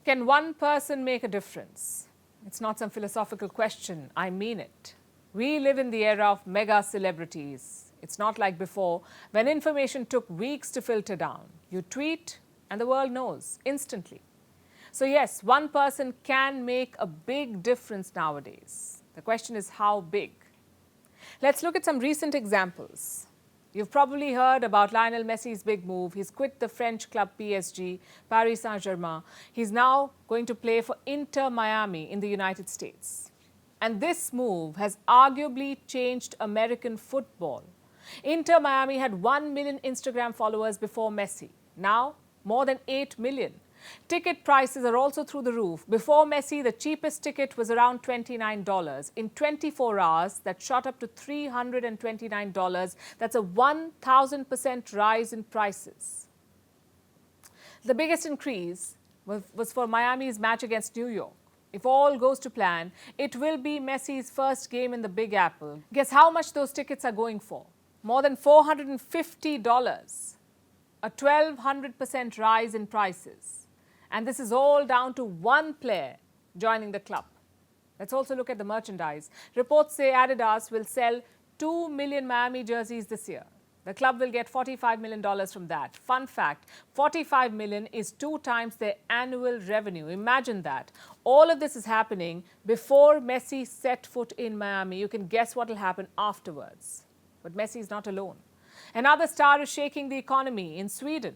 Can one person make a difference? It's not some philosophical question. I mean it. We live in the era of mega celebrities. It's not like before, when information took weeks to filter down. You tweet and the world knows instantly. So yes, one person can make a big difference nowadays. The question is how big? Let's look at some recent examples. You've probably heard about Lionel Messi's big move. He's quit the French club PSG, Paris Saint-Germain. He's now going to play for Inter Miami in the United States. And this move has arguably changed American football. Inter Miami had 1 million Instagram followers before Messi. Now, more than 8 million. Ticket prices are also through the roof. Before Messi, the cheapest ticket was around $29. In 24 hours, that shot up to $329. That's a 1,000% rise in prices. The biggest increase was for Miami's match against New York. If all goes to plan, it will be Messi's first game in the Big Apple. Guess how much those tickets are going for? More than $450. A 1,200% rise in prices. And this is all down to one player joining the club. Let's also look at the merchandise. Reports say Adidas will sell 2 million Miami jerseys this year. The club will get $45 million from that. Fun fact, $45 million is 2 times their annual revenue. Imagine that. All of this is happening before Messi set foot in Miami. You can guess what will happen afterwards. But Messi is not alone. Another star is shaking the economy in Sweden.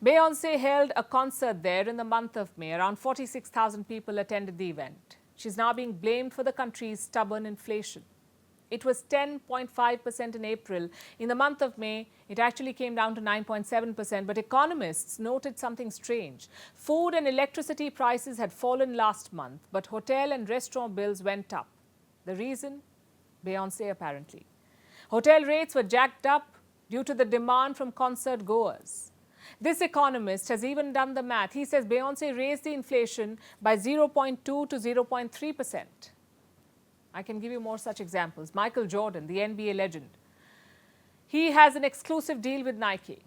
Beyoncé held a concert there in the month of May. Around 46,000 people attended the event. She's now being blamed for the country's stubborn inflation. It was 10.5% in April. In the month of May, it actually came down to 9.7%. But economists noted something strange. Food and electricity prices had fallen last month, but hotel and restaurant bills went up. The reason? Beyoncé, apparently. Hotel rates were jacked up due to the demand from concert goers. This economist has even done the math. He says Beyoncé raised the inflation by 0.2 to 0.3%. I can give you more such examples. Michael Jordan, the NBA legend, he has an exclusive deal with Nike.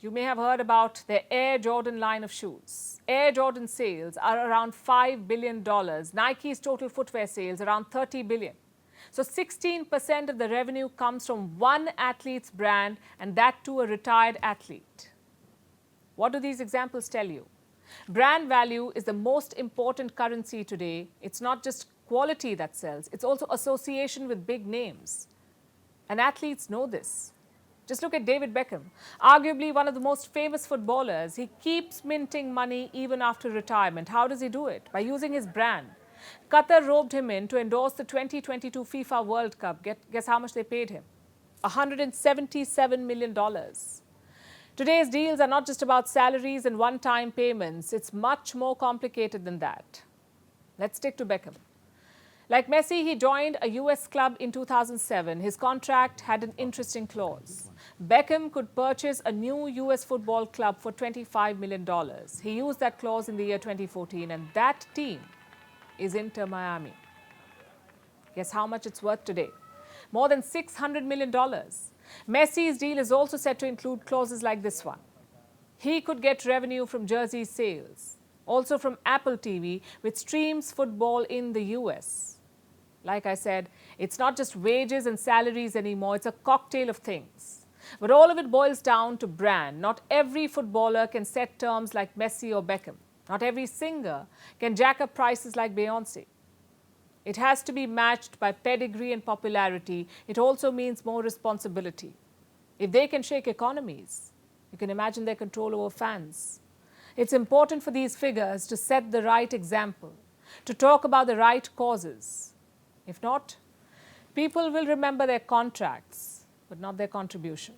You may have heard about their Air Jordan line of shoes. Air Jordan sales are around $5 billion. Nike's total footwear sales around $30 billion. So 16% of the revenue comes from one athlete's brand, and that too a retired athlete. What do these examples tell you? Brand value is the most important currency today. It's not just quality that sells, it's also association with big names. And athletes know this. Just look at David Beckham, arguably one of the most famous footballers. He keeps minting money even after retirement. How does he do it? By using his brand. Qatar roped him in to endorse the 2022 FIFA World Cup. Guess how much they paid him? $177 million. Today's deals are not just about salaries and one-time payments. It's much more complicated than that. Let's stick to Beckham. Like Messi, he joined a US club in 2007. His contract had an interesting clause. Beckham could purchase a new US football club for $25 million. He used that clause in the year 2014, and that team is Inter Miami. Guess how much it's worth today? More than $600 million. Messi's deal is also set to include clauses like this one. He could get revenue from jersey sales, also from Apple TV, which streams football in the US. Like I said, it's not just wages and salaries anymore, it's a cocktail of things. But all of it boils down to brand. Not every footballer can set terms like Messi or Beckham. Not every singer can jack up prices like Beyoncé. It has to be matched by pedigree and popularity. It also means more responsibility. If they can shake economies, you can imagine their control over fans. It's important for these figures to set the right example, to talk about the right causes. If not, people will remember their contracts, but not their contribution.